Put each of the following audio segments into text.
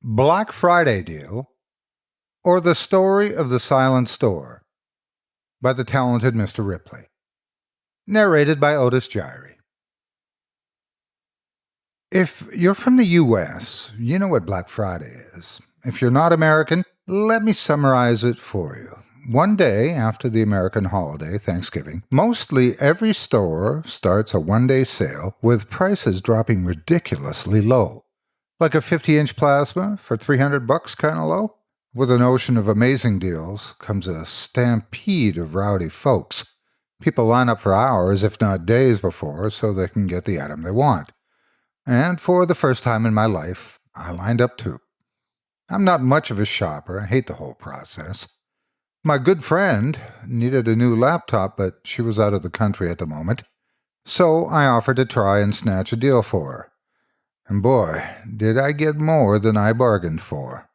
Black Friday Deal, or The Story of the Silent Store by the talented Mr. Ripley. Narrated by Otis Jiry. If you're from the U.S., you know what Black Friday is. If you're not American, let me summarize it for you. One day after the American holiday, Thanksgiving, mostly every store starts a one-day sale with prices dropping ridiculously low. Like a 50-inch plasma for $300 kind of low? With an ocean of amazing deals comes a stampede of rowdy folks. People line up for hours, if not days before, so they can get the item they want. And for the first time in my life, I lined up too. I'm not much of a shopper. I hate the whole process. My good friend needed a new laptop, but she was out of the country at the moment, so I offered to try and snatch a deal for her. And boy, did I get more than I bargained for.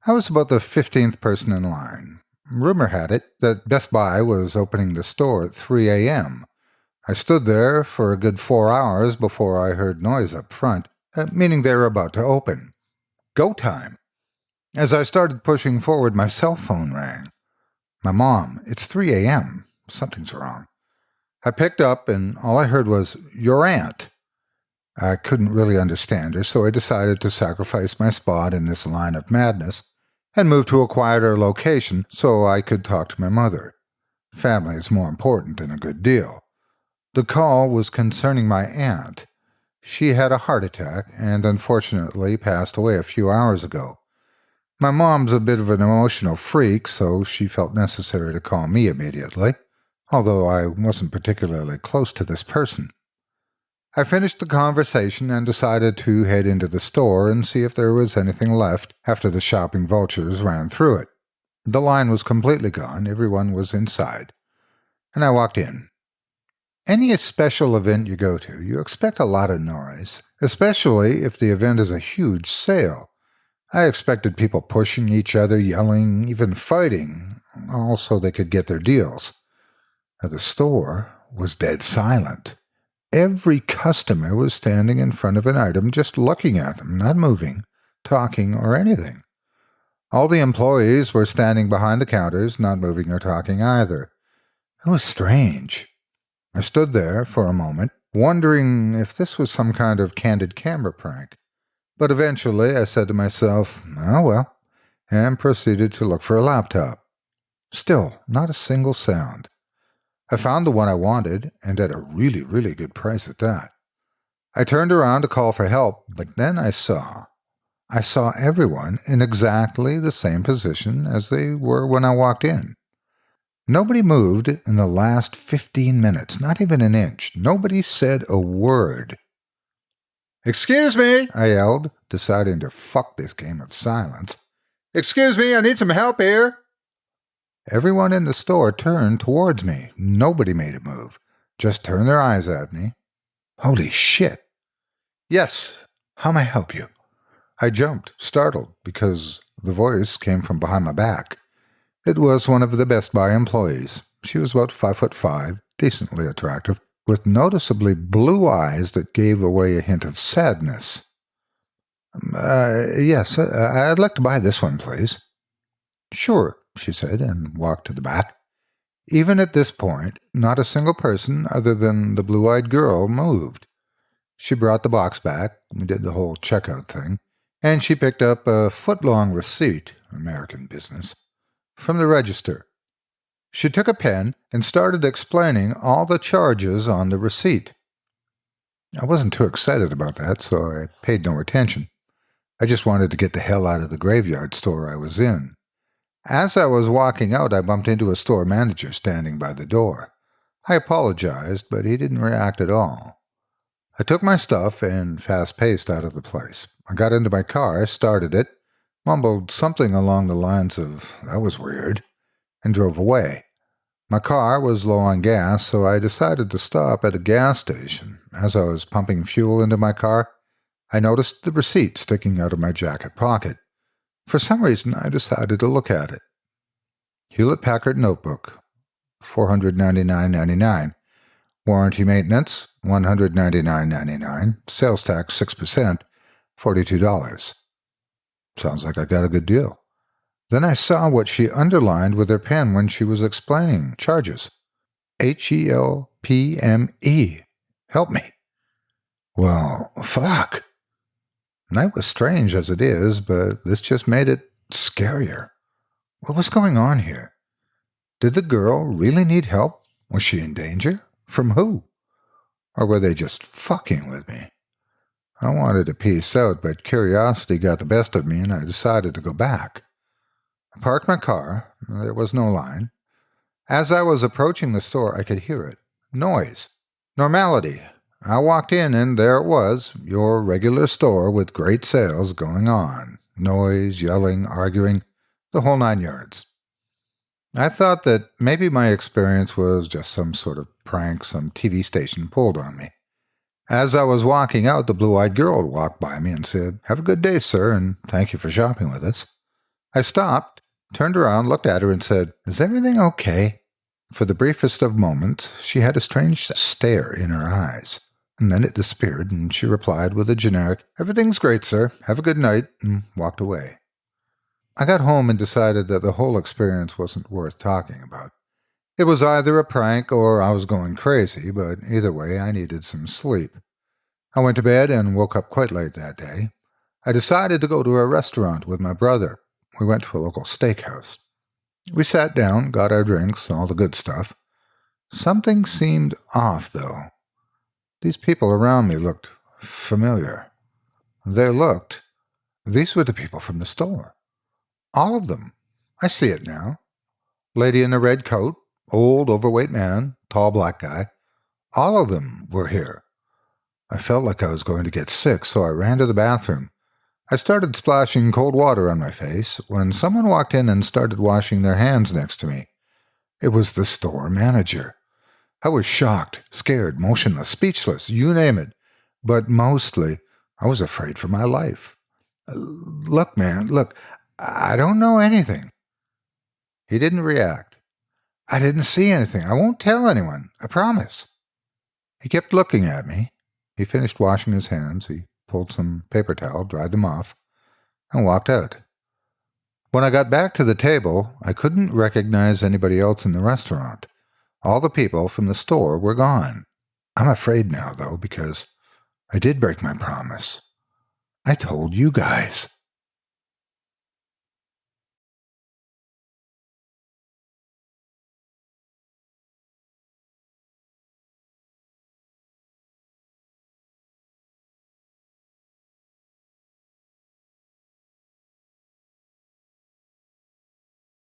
I was about the 15th person in line. Rumor had it that Best Buy was opening the store at 3 a.m. I stood there for a good 4 hours before I heard noise up front, meaning they were about to open. Go time. As I started pushing forward, my cell phone rang. My mom, it's 3 a.m. Something's wrong. I picked up, and all I heard was, "Your aunt." I couldn't really understand her, so I decided to sacrifice my spot in this line of madness and move to a quieter location so I could talk to my mother. Family is more important than a good deal. The call was concerning my aunt. She had a heart attack and unfortunately passed away a few hours ago. My mom's a bit of an emotional freak, so she felt necessary to call me immediately, although I wasn't particularly close to this person. I finished the conversation and decided to head into the store and see if there was anything left after the shopping vultures ran through it. The line was completely gone, everyone was inside, and I walked in. Any special event you go to, you expect a lot of noise, especially if the event is a huge sale. I expected people pushing each other, yelling, even fighting, all so they could get their deals. The store was dead silent. Every customer was standing in front of an item just looking at them, not moving, talking, or anything. All the employees were standing behind the counters, not moving or talking either. It was strange. I stood there for a moment, wondering if this was some kind of candid camera prank. But eventually I said to myself, "Oh well," and proceeded to look for a laptop. Still, not a single sound. I found the one I wanted, and at a really, really good price at that. I turned around to call for help, but then I saw everyone in exactly the same position as they were when I walked in. Nobody moved in the last 15 minutes, not even an inch. Nobody said a word. "Excuse me," I yelled, deciding to fuck this game of silence. "Excuse me, I need some help here." Everyone in the store turned towards me. Nobody made a move. Just turned their eyes at me. Holy shit. "Yes, how may I help you?" I jumped, startled, because the voice came from behind my back. It was one of the Best Buy employees. She was about 5'5", decently attractive, with noticeably blue eyes that gave away a hint of sadness. Yes, I'd like to buy this one, please." "Sure," she said, and walked to the back. Even at this point, not a single person other than the blue-eyed girl moved. She brought the box back, we did the whole checkout thing, and she picked up a foot-long receipt, American business, from the register. She took a pen and started explaining all the charges on the receipt. I wasn't too excited about that, so I paid no attention. I just wanted to get the hell out of the graveyard store I was in. As I was walking out, I bumped into a store manager standing by the door. I apologized, but he didn't react at all. I took my stuff and fast-paced out of the place. I got into my car, started it, mumbled something along the lines of, "That was weird," and drove away. My car was low on gas, so I decided to stop at a gas station. As I was pumping fuel into my car, I noticed the receipt sticking out of my jacket pocket. For some reason, I decided to look at it. Hewlett-Packard notebook, $499.99. Warranty maintenance, $199.99. Sales tax, 6%, $42. Sounds like I got a good deal. Then I saw what she underlined with her pen when she was explaining charges. HELPME. Help me. Well, fuck. Night was strange as it is, but this just made it scarier. What was going on here? Did the girl really need help? Was she in danger? From who? Or were they just fucking with me? I wanted to peace out, but curiosity got the best of me and I decided to go back. I parked my car. There was no line. As I was approaching the store, I could hear it. Noise. Normality. I walked in and there it was, your regular store with great sales going on. Noise, yelling, arguing, the whole 9 yards. I thought that maybe my experience was just some sort of prank some TV station pulled on me. As I was walking out, the blue-eyed girl walked by me and said, "Have a good day, sir, and thank you for shopping with us." I stopped, turned around, looked at her, and said, "Is everything okay?" For the briefest of moments, she had a strange stare in her eyes, and then it disappeared, and she replied with a generic, "Everything's great, sir. Have a good night," and walked away. I got home and decided that the whole experience wasn't worth talking about. It was either a prank or I was going crazy, but either way, I needed some sleep. I went to bed and woke up quite late that day. I decided to go to a restaurant with my brother. We went to a local steakhouse. We sat down, got our drinks, all the good stuff. Something seemed off, though. These people around me looked familiar. These were the people from the store. All of them. I see it now. Lady in a red coat, old, overweight man, tall black guy. All of them were here. I felt like I was going to get sick, so I ran to the bathroom. I started splashing cold water on my face when someone walked in and started washing their hands next to me. It was the store manager. I was shocked, scared, motionless, speechless, you name it. But mostly, I was afraid for my life. "Look, man, look, I don't know anything." He didn't react. "I didn't see anything. I won't tell anyone. I promise." He kept looking at me. He finished washing his hands. He pulled some paper towel, dried them off, and walked out. When I got back to the table, I couldn't recognize anybody else in the restaurant. All the people from the store were gone. I'm afraid now, though, because I did break my promise. I told you guys.